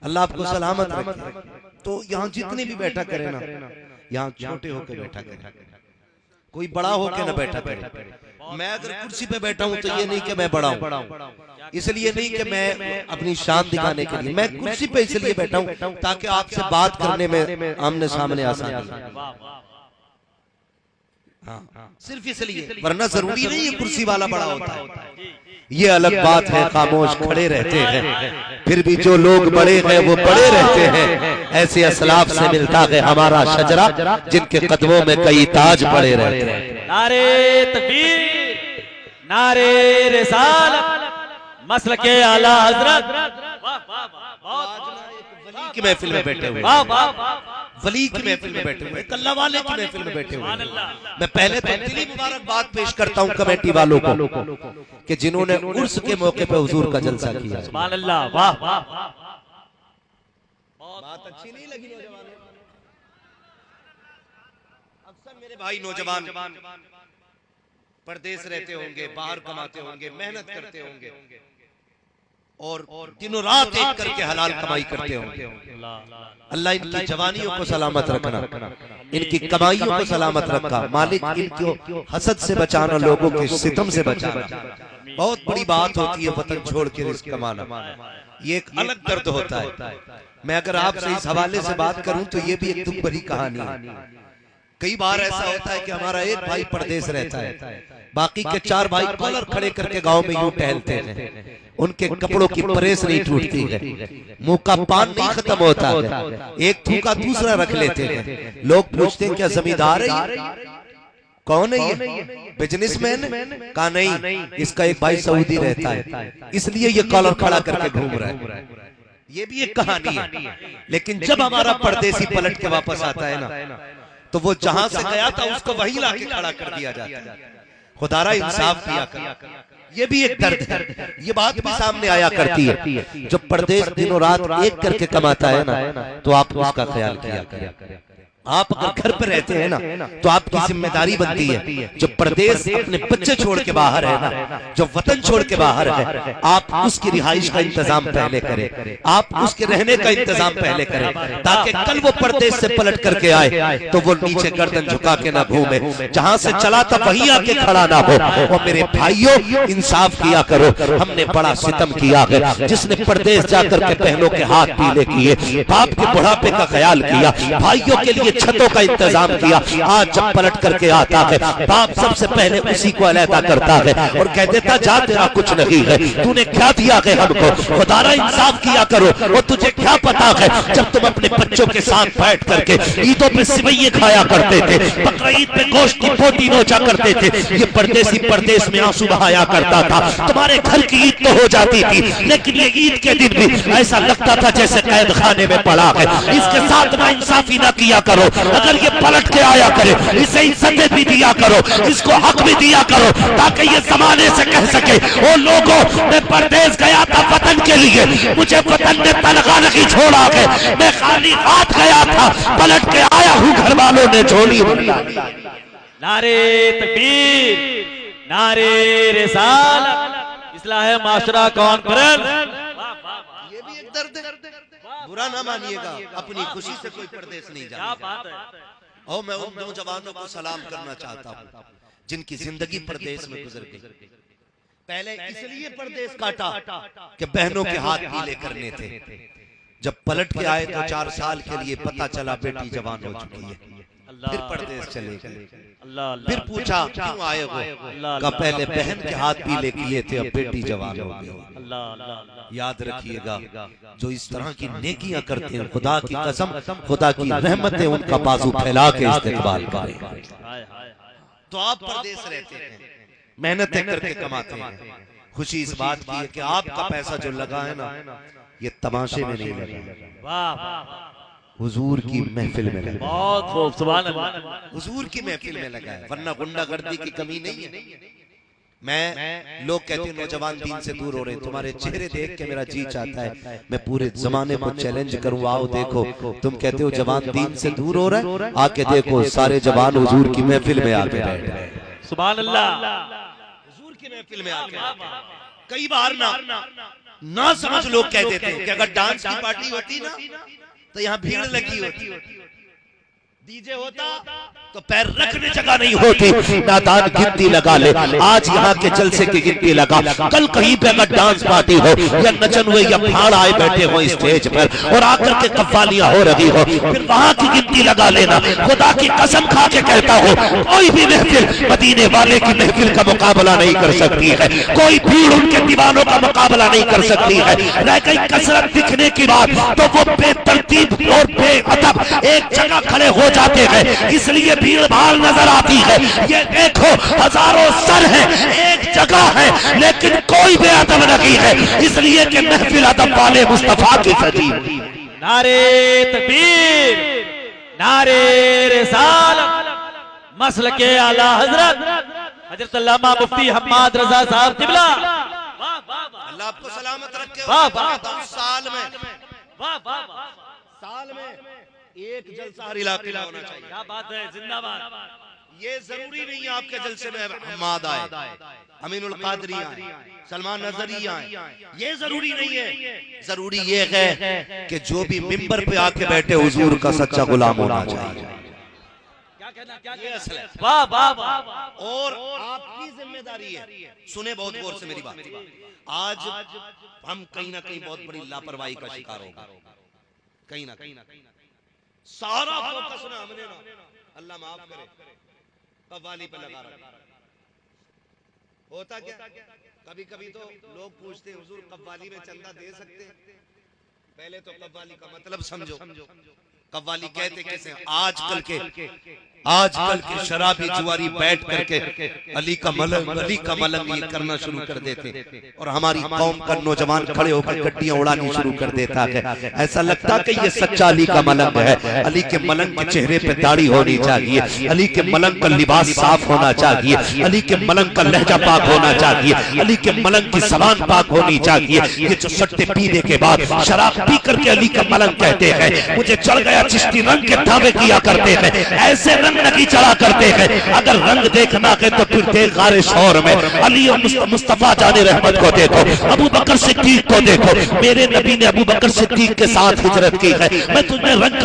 اللہ آپ کو سلامت رکھے. تو یہاں جتنے بھی بیٹھا کرے نا, یہاں چھوٹے ہو کے بیٹھا کرے, کوئی بڑا ہو کے نہ بیٹھا کرے. میں اگر کرسی پہ بیٹھا ہوں تو یہ نہیں کہ میں بڑا ہوں, اس لیے نہیں کہ میں اپنی شان دکھانے کے لیے, میں کرسی پہ اس لیے بیٹھا ہوں تاکہ آپ سے بات کرنے میں آمنے سامنے آسانی ہے. صرف اس لیے, ورنہ ضروری نہیں ہے کرسی والا بڑا ہوتا ہے. یہ الگ بات ہے, خاموش کھڑے رہتے ہیں, پھر بھی جو لوگ بڑے ہیں وہ بڑے رہتے ہیں. ایسے اسلاف سے ملتا ہے ہمارا شجرہ جن کے قدموں میں کئی تاج پڑے رہتے ہیں. نعرے تکبیر, نعرے رسالت, مسلک اعلیٰ حضرت. ولی کی محفل میں بیٹھے ہوئے, ولی کی محفل میں بیٹھے ہوئے, اللہ والے کی محفل میں بیٹھے ہوئے. میں پہلے تو دلی مبارکباد پیش کرتا ہوں کمیٹی والوں کو کہ جنہوں نے عرس کے موقع پہ حضور کا جلسہ کیا. سبحان اللہ, واہ واہ. بات اچھی نہیں لگی نوجوانوں؟ اکثر میرے بھائی نوجوان پردیس رہتے ہوں گے, باہر کماتے ہوں گے, محنت کرتے ہوں گے, اور دنوں رات ایک کر کے حلال کمائی کرتے ہوں گے. اللہ ان کی جوانیوں کو سلامت رکھنا, ان کی کمائیوں کو سلامت رکھا. مالک ان کو حسد سے بچانا, لوگوں کے ستم سے بچانا. بہت بڑی بات ہوتی ہے وطن چھوڑ کے رزق کمانا, یہ ایک الگ درد ہوتا ہے. میں اگر آپ سے اس حوالے سے بات کروں تو یہ بھی ایک دکھ بھری کہانی ہے. کئی بار ایسا ہوتا ہے کہ ہمارا ایک بھائی پردیس رہتا ہے, باقی کے 4 بھائی کالر کھڑے کر کے گاؤں میں یوں ٹہلتے ہیں, ان کے کپڑوں کی پریس نہیں ٹوٹتی ہے, منہ کا پان نہیں ختم ہوتا ہے, ایک تھوکا دوسرا رکھ لیتے ہیں. لوگ پوچھتے ہیں کیا زمیندار ہے یہ, کون ہے یہ, بزنس مین؟ کہا نہیں, اس کا ایک بھائی سعودی رہتا ہے اس لیے یہ کالر کھڑا کر کے گھوم رہا ہے. یہ بھی ایک کہانی ہے. لیکن جب ہمارا پردیسی پلٹ کے واپس آتا ہے نا, تو وہ جہاں سے گیا تھا اس کو وہیں لا کے کھڑا کر دیا جاتا ہے. خدا را انصاف کیا کر. یہ بھی ایک درد ہے, یہ بات بھی سامنے آیا کرتی ہے. جب پردیس دنوں رات ایک کر کے کماتا ہے نا, تو آپ اس کا خیال کیا کریں. آپ اگر گھر پہ رہتے ہیں نا تو آپ کی ذمہ داری بنتی ہے, جو پردیس اپنے بچے چھوڑ کے باہر ہے نا, جو وطن چھوڑ کے باہر ہے, آپ اس کی رہائش کا انتظام پہلے کریں, آپ اس کے رہنے کا انتظام پہلے کریں, تاکہ کل وہ پردیس سے پلٹ کر کے آئے تو وہ نیچے گردن جھکا کے نہ گھومے, جہاں سے چلا تھا وہیں آ کے کھڑا نہ ہو. اور میرے بھائیوں, انصاف کیا کرو. ہم نے بڑا ستم کیا ہے, جس نے پردیس جا کر کے بہنوں کے ہاتھ پیلے کیے, باپ کے بڑھاپے کا خیال کیا, بھائیوں کے لیے چھتوں کا انتظام کیا. آج جب پلٹ کر کے آتا ہے, باپ سب سے پہلے اسی کو علیحدہ کرتا ہے اور کہہ دیتا جا تیرا کچھ نہیں ہے, تو نے کیا دیا ہے ہم کو. خدا را انصاف کیا کرو. اور تجھے کیا پتا ہے جب تم اپنے بچوں کے ساتھ بیٹھ کر کے عیدوں پہ سوئیے کھایا کرتے تھے, بقرعید پہ گوشت کی بوٹی نوچا کرتے تھے, یہ پردیسی پردیس میں آنسو بہایا کرتا تھا. تمہارے گھر کی عید تو ہو جاتی تھی, لیکن یہ عید کے دن بھی ایسا لگتا تھا جیسے قید خانے میں پڑا ہے. اس کے ساتھ نا انصافی نہ کیا کرو. اگر یہ پلٹ کے آیا کرے, اسے عزت بھی دیا کرو, اس کو حق بھی دیا کرو, تاکہ یہ زمانے سے کہہ سکے او لوگوں, میں پردیس گیا تھا وطن کے لیے, مجھے وطن نے تنخواہ نہیں چھوڑا ہے, میں خالی ہاتھ گیا تھا, پلٹ کے آیا ہوں گھر والوں نے جھولی بھرا. نعرے تکبیر, نعرے رسالت, اصلاح معاشرہ کانفرنس. یہ بھی ایک درد ہے, برا نہ مانیے گا, اپنی خوشی سے کوئی پردیس نہیں جاتا. اور میں ان نوجوانوں کو سلام کرنا چاہتا ہوں جن کی زندگی پردیس میں گزر گئی. پہلے اس لیے پردیس کاٹا کہ بہنوں کے ہاتھ پیلے کرنے تھے, جب پلٹ کے آئے تو 4 سال کے لیے پتا چلا بیٹی جوان ہو چکی ہے, پھر پردیس چلے گئے. پھر پوچھا کیوں آئے ہو, کہا پہلے بہن کے ہاتھ پیلے کیے تھے, اب بیٹی جوان ہو گئی. یاد رکھیے گا, جو اس طرح کی نیکیاں کرتے ہیں, خدا کی قسم, خدا کی رحمتیں ان کا بازو پھیلا کے استقبال کریں. تو آپ پردیس رہتے ہیں, محنتیں کر کے کماتے ہیں. خوشی اس بات کی ہے کہ آپ کا پیسہ جو لگا ہے نا, یہ تماشے میں نہیں لگا, حضور کی محفل میں لگا. بہت خوب, سبحان اللہ. حضور کی محفل میں لگا ہے, ورنہ غنڈہ گردی کی کمی نہیں ہے. میں لوگ کہتے ہیں نوجوان دین سے دور ہو رہے ہیں, تمہارے چہرے دیکھ کے میرا جی چاہتا ہے میں پورے زمانے کو چیلنج کروں, آؤ دیکھو, تم کہتے ہو جوان دین سے دور ہو رہا ہے, آ کے دیکھو سارے جوان حضور کی محفل میں آ کے بیٹھ رہے ہیں. سبحان اللہ. حضور کی محفل میں آ کے, کئی بار نا نہ سمجھ لوگ کہتے تھے کہ اگر ڈانس کی پارٹی ہوتی نا تو یہاں بھیڑ لگی ہوتی، ڈی جے ہوتا تو پیر رکھنے جگہ نہیں ہوتی، نادان گنتی لگا لے، آج یہاں کے جلسے کی گنتی لگا، کل کہیں پہ اگر ڈانس پارٹی ہو یا نچن ہوئے یا بھاڑ آئے بیٹھے ہو اسٹیج پر اور آ کر کے قوالیاں ہو رہی ہو، پھر وہاں کی گنتی لگا لینا۔ خدا کی قسم کھا کے کہتا ہو کوئی بھی محفل مدینے والے کی محفل کا مقابلہ نہیں کر سکتی ہے، کوئی بھیڑ ان کے دیوانوں کا مقابلہ نہیں کر سکتی ہے۔ رہ گئی کثرت دکھنے کی بات تو وہ بے ترتیب اور بے ادب ایک جگہ کھڑے ہو جاتے ہیں، اس لیے بھیڑ بھاڑ نظر آتی ہے۔ یہ دیکھو ہزاروں سر ہیں، ایک جگہ ہے لیکن کوئی بے ادب نہیں ہے، اس لیے کہ محفل ادب والے مصطفیٰ کی سجی۔ نعرے تکبیر، نعرے رسالت، مسلک اعلی حضرت حضرت علامہ مفتی حماد رضا صاحب قبلہ، اللہ آپ کو سلامت رکھے۔ سال میں ایک جلسہ ہر علاقے میں ہونا چاہیے۔ کیا بات ہے، زندہ باد۔ یہ ضروری نہیں ہے آپ کے جلسے میں حماد آئے، امین القادری آئے، سلمان نظری آئے، یہ ضروری نہیں ہے۔ ضروری یہ ہے کہ جو بھی ممبر پہ آ کے بیٹھے حضور کا سچا غلام ہونا چاہیے۔ یہ اصل ہے۔ واہ واہ واہ۔ اور آپ کی ذمہ داری ہے، سنیں بہت غور سے میری بات، آج ہم کہیں نہ کہیں بہت بڑی لاپرواہی کا شکار ہو گئے، کہیں نہ کہیں سارا فوکس نہ ہم نے نا، اللہ معاف کرے، قوالی پہ لگا رہا ہوتا کیا؟ کبھی کبھی تو لوگ پوچھتے ہیں حضور قوالی میں چندہ دے سکتے ہیں؟ پہلے تو قوالی کا مطلب سمجھو، قوالی کہتے کیسے؟ آج کل کے شرابی جواری بیٹھ کر کے علی کا ملنگ یہ کرنا شروع کر دیتے اور ہماری قوم کا نوجوان کھڑے ہو کر گڈیاں اڑانی شروع کر دیتا ہے۔ ایسا لگتا کہ یہ سچا علی کا ملنگ ہے۔ علی کے ملنگ کے چہرے پہ داڑھی ہونی چاہیے، علی کے ملنگ کا لباس صاف ہونا چاہیے، علی کے ملنگ کا لہجہ پاک ہونا چاہیے، علی کے ملنگ کی زبان پاک ہونی چاہیے۔ یہ جو سٹے پینے کے بعد شراب پی کر کے علی کا ملنگ کہتے ہیں، مجھے چڑھ گیا چشتی رنگ کے دعوے کیا کرتے ہیں، ایسے رنگ نہیں چڑھا کرتے ہیں۔ اگر رنگ دیکھنا ہے تو پھر دیکھ غار شور میں علی اور مصطفیٰ جان رحمت کو دیکھو، ابو بکر صدیق کو دیکھو۔ میرے نبی نے ابو بکر صدیق کے ساتھ ہجرت کی ہے۔ میں تمہیں رنگ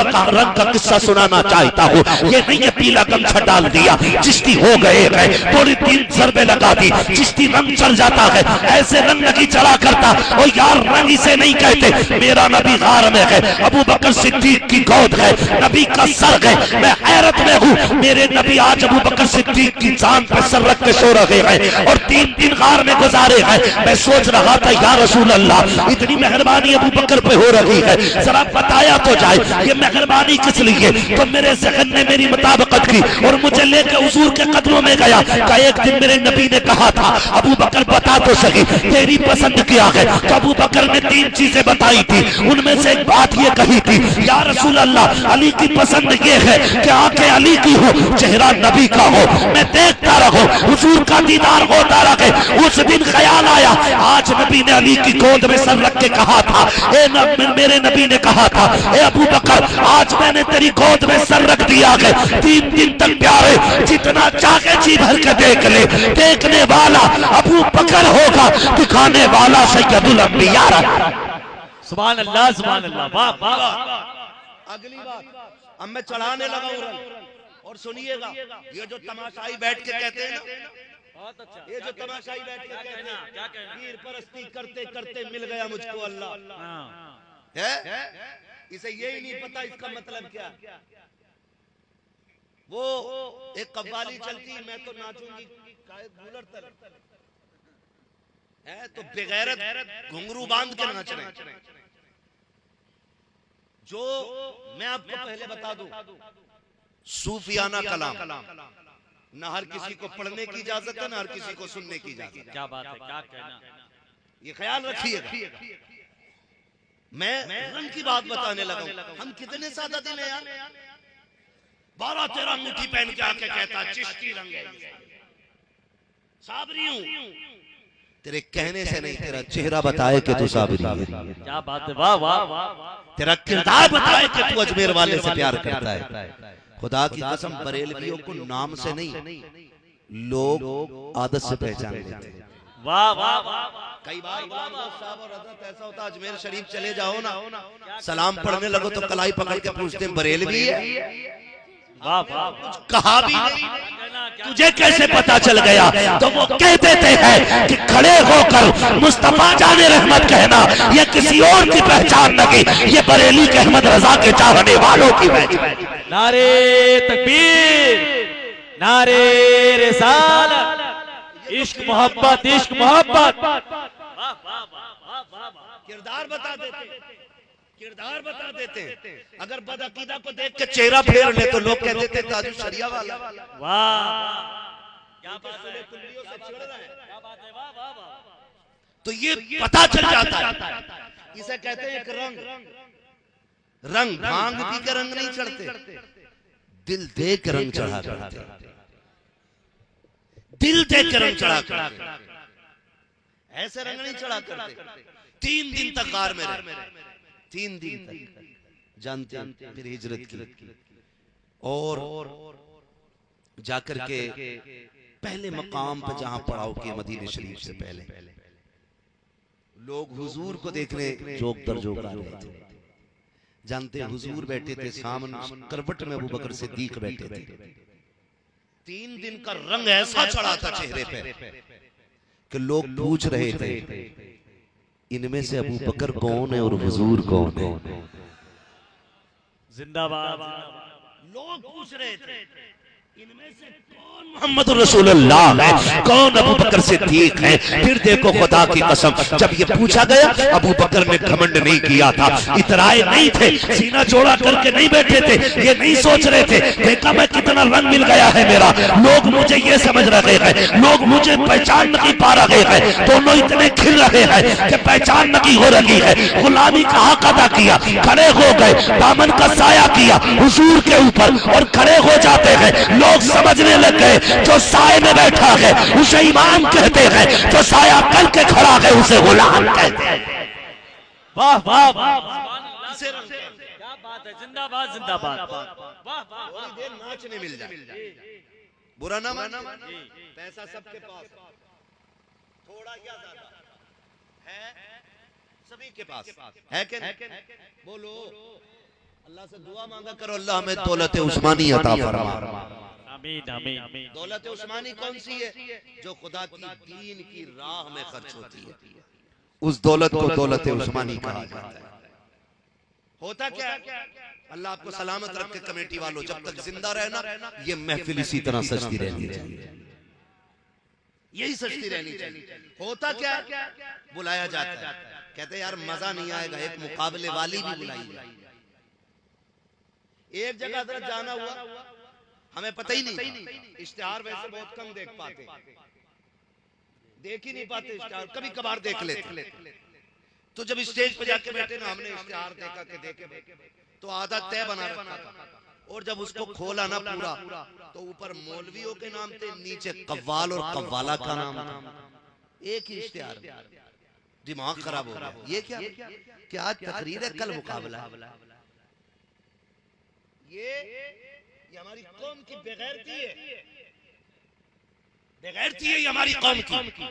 کا قصہ سنانا چاہتا ہوں۔ یہ نہیں ہے پیلا گمچھا ڈال دیا چشتی ہو گئے ہے، تھوڑی 3 ضربیں لگا دی چشتی رنگ چڑھ جاتا ہے، ایسے رنگ نہیں چڑھا کرتا۔ او یار رنگ اسے نہیں کہتے، میرا نبی غار میں ہے، ابو بکر صدیق کی گود ہے، نبی کا سر ہے، میں حیرت میں ہوں۔ میرے نبی آج ابو بکر صدیق کی جان پر سر رکھ کے سو رہے ہیں اور 3 دن غار میں گزارے ہیں۔ میں سوچ رہا تھا یا رسول اللہ اتنی مہربانی ابو بکر پہ ہو رہی ہے، ذرا بتایا تو جائے یہ مہربانی کس لیے؟ تو میرے ذہن نے میری مطابقت کی اور مجھے لے کے حضور کے قدموں میں گیا کہ ایک دن میرے نبی نے کہا تھا ابو بکر بتا تو صحیح تیری پسند کیا ہے؟ تو ابو بکر نے 3 چیزیں بتائی تھی، ان میں سے ایک بات یہ کہی تھی یا رسول اللہ علی کی پسند یہ ہے کہ آنکھیں علی کی ہو، چہرہ نبی کا ہو، میں دیکھتا رہوں، حضور کا دیدار ہوتا رہے۔ اس دن خیال آیا آج نبی نے علی کی گود میں سر رکھ کے کہا تھا، میرے نبی نے کہا تھا اے ابو بکر آج میں نے تیری گود میں سر رکھ دیا ہے، 3 دن تک پیارے جتنا چاہے جی بھر کے دیکھ لے، دیکھنے والا ابو بکر ہوگا، دکھانے والا سید الانبیاء۔ سبحان اللہ سبحان اللہ، واہ واہ۔ اگلی بات اب میں چڑھانے لگا ہوں اور سنیے گا، یہ جو تماشائی بیٹھ کے کہتے ہیں نا، یہ جو تماشائی بیٹھ کے کہتے ہیں پیر پرستی کرتے کرتے مل گیا مجھ کو اللہ، ہے اسے یہی نہیں پتا اس کا مطلب کیا۔ وہ ایک قوالی چلتی میں تو ناچوں گی ہے تو بغیرت گھنگرو باندھ کے ناچ رہے ہیں۔ جو میں آپ کو پہلے بتا دوں صوفیانہ کلام نہ ہر کسی کو پڑھنے کی اجازت ہے نہ ہر کسی کو سننے کی اجازت ہے۔ کیا بات ہے، کیا کہنا، یہ خیال رکھیے گا۔ میں رنگ کی بات بتانے لگا ہوں، ہم کتنے سادہ دل ہیں یار، 12-13 انگوٹھی پہن کے آکے کہتا چشتی رنگ ہے، صابری ہوں۔ تیرے کہنے سے نہیں، تیرا چہرہ بتائے کہ تو صابری ہے۔ کیا بات ہے، واہ واہ۔ تیرا کردار بتائے کہ تو اجمیر والے سے پیار کرتا ہے۔ خدا کی قسم بریلویوں کو نام سے نہیں لوگ عادت سے پہچان لیتے ہیں۔ واہ واہ واہ کئی بار غلام غوث صاحب اور حضرت ایسا ہوتا اجمیر شریف چلے جاؤ نا، سلام پڑھنے لگو تو کلائی پکڑ کے پوچھتے ہیں بریلوی ہے؟ واہ واہ، کہا بھی نہیں، تجھے کیسے پتا چل گیا؟ تو وہ کہہ دیتے ہیں کہ کھڑے ہو کر مصطفیٰ جان رحمت کہنا یہ کسی اور کی پہچان نہیں، یہ بریلی کے احمد رضا کے چاہنے والوں کی پہچان۔ نعرے تکبیر، نعرے رسالت، عشق محبت، عشق محبت۔ کردار بتا دیتے، کردار بتا دیتے ہیں۔ اگر بد عقیدہ کو دیکھ کے چہرہ پھیر لے تو لوگ کہتے تھے تاج الشریعہ والا۔ واہ کیا بات ہے، کلیوں سے چھڑ رہا ہے۔ تو یہ پتا چل جاتا ہے، اسے کہتے ہیں ایک رنگ، رنگ بھانگ پی کے رنگ نہیں چڑھتے، دل دے کے رنگ چڑھا کرتے، دل دے کے رنگ چڑھا کرتے، ایسے رنگ نہیں چڑھا کرتے۔ 3 دن تک غار میں رہے، 3 دن تک جانتے ہیں، پھر ہجرت کی اور جا کر کے پہلے مقام پہ جہاں پڑاؤ کے مدینہ شریف سے پہلے لوگ حضور کو دیکھنے جوک در جوک آ رہے تھے۔ جانتے ہیں حضور بیٹھے تھے سامنے کروٹ میں، ابوبکر صدیق بیٹھے تھے۔ 3 دن کا رنگ ایسا چڑھا تھا چہرے پہ کہ لوگ پوچھ رہے تھے ان میں سے ابوبکر کون ہے اور حضور کون ہے؟ زندہ باد۔ لوگ پوچھ رہے تھے ان میں سے کون محمد رسول اللہ ہے، کون ابو بکر صدیق ہے؟ پھر دیکھو خدا کی قسم، جب یہ پوچھا گیا ابو بکر نے گھمنڈ نہیں کیا تھا، اترائے نہیں تھے، سینہ جوڑا کر کے نہیں بیٹھے تھے، یہ نہیں سوچ رہے تھے دیکھا میں کتنا رنگ مل گیا ہے میرا، لوگ مجھے یہ سمجھ رہے ہیں، لوگ مجھے پہچان نہیں پا رہے ہیں، دونوں اتنے کھل رہے ہیں کہ پہچان نہیں ہو رہی ہے۔ غلامی کا حق ادا کیا، کھڑے ہو گئے، دامن کا سایہ کیا حضور کے اوپر اور کھڑے ہو جاتے ہیں۔ لوگ سمجھنے لگ گئے جو سائے میں بیٹھا ہے اسے امام کہتے ہیں، جو سایہ کر کے کھڑا ہے اسے غلام کہتے ہیں۔ واہ واہ واہ، کیا بات ہے، زندہ باد زندہ باد۔ واہ واہ، تھوڑی دیر ناچنے مل جائے، برا نہ مانا، پیسہ سب کے پاس، تھوڑا یا زیادہ ہے سبھی کے پاس ہے کہ بولو اللہ سے دعا مانگا کرو اللہ ہمیں دولت عثمانی عطا فرما۔ آمین آمین۔ دولت عثمانی کون سی ہے؟ جو خدا کی دین کی راہ میں خرچ ہوتی ہے، اس دولت کو دولت عثمانی کہا جاتا ہے۔ ہوتا کیا ہے؟ اللہ آپ کو سلامت رکھے کمیٹی والوں، جب تک زندہ رہنا یہ محفل اسی طرح سجتی رہنی چاہیے، یہی سجتی رہنی چاہیے۔ ہوتا کیا ہے؟ بلایا جاتا ہے، کہتے ہیں یار مزہ نہیں آئے گا، ایک مقابلے والی بھی بلائی جائے۔ ایک جگہ حضرت جانا ہوا، ہمیں پتہ ہی نہیں، اشتہار ویسے بہت کم دیکھ پاتے، دیکھ ہی نہیں پاتے اشتہار، کبھی کبھار دیکھ لیتے۔ تو جب اسٹیج پہ جا کے بیٹھے نا، ہم نے اشتہار دیکھا کہ دیکھے تو آدھا طے بنا رکھا تھا، اور جب اس کو کھولا نا پورا تو اوپر مولویوں کے نام تھے، نیچے قوال اور قوالہ کا نام تھا، ایک ہی اشتہار۔ دماغ خراب ہو گیا، یہ کیا کہ آج تقریر ہے کل مقابلہ ہے۔ یہ ہماری قوم کی بغیرتی ہے، بغیرتی ہے یہ ہماری قوم کی۔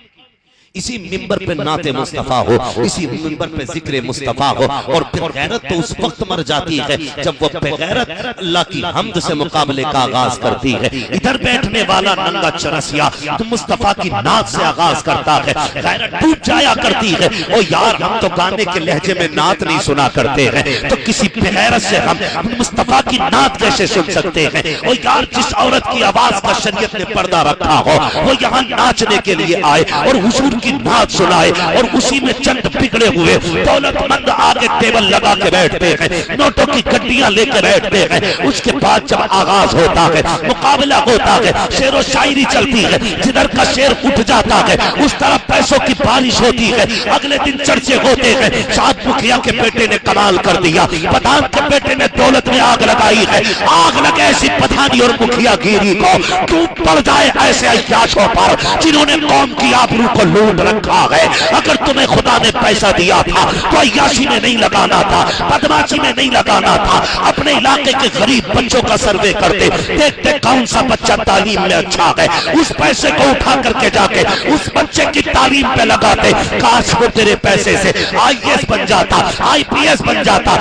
اسی منبر پہ نعت مصطفیٰ ہو، اسی منبر پہ ذکر مصطفیٰ ہو، اور بغیرت تو اس وقت مر جاتی ہے جب وہ بغیرت اللہ کی حمد سے مقابلے کا آغاز کرتی ہے۔ ادھر بیٹھنے والا ننگا چرسیا تو مصطفیٰ کی نعت سے آغاز کرتا ہے، غیرت ٹوٹ جایا کرتی ہے، او یار ہم تو گانے کے لہجے میں نعت نہیں سنا کرتے ہیں، تو کسی بغیرت سے ہم مصطفیٰ کی نعت کیسے سن سکتے ہیں؟ او یار جس عورت کی آواز کا شریعت نے پردہ رکھا ہو وہ یہاں ناچنے کے لیے آئے اور حضور کی نعت سنائے، اور اسی میں چند بگڑے ہوئے دولت مند آگے ٹیبل لگا کے بیٹھتے ہیں، نوٹوں کی گڈیاں لے کے بیٹھتے ہیں۔ اس کے بعد جب آغاز ہوتا ہے، مقابلہ ہوتا ہے، شعر و شاعری چلتی ہے، جدھر کا شعر اٹھ جاتا ہے اس طرح پیسوں کی بارش ہوتی ہے۔ اگلے دن چرچے ہوتے ہیں، شاد مکھیا کے بیٹے نے کمال کر دیا، پٹھان کے بیٹے نے دولت میں آگ لگائی ہے، آگ لگے ایسی پٹھانی اور مکھیا گیری کو ڈوب پڑ جائے ایسے عیاش لاشوں پر جنہوں نے قوم کی آبرو کو لوٹ رکھا ہے. اگر تمہیں خدا نے پیسہ دیا تھا تو عیاشی میں نہیں لگانا تھا, بدماشی میں نہیں لگانا تھا. اپنے علاقے کے غریب بچوں کا سروے کرتے, دیکھتے کون سا بچہ تعلیم میں اچھا ہے, اس پیسے کو اٹھا کر کے جا کے اس بچے کی تعلیم پہ لگاتے. کاش وہ تیرے پیسے سے IAS بن جاتا, IPS بن جاتا.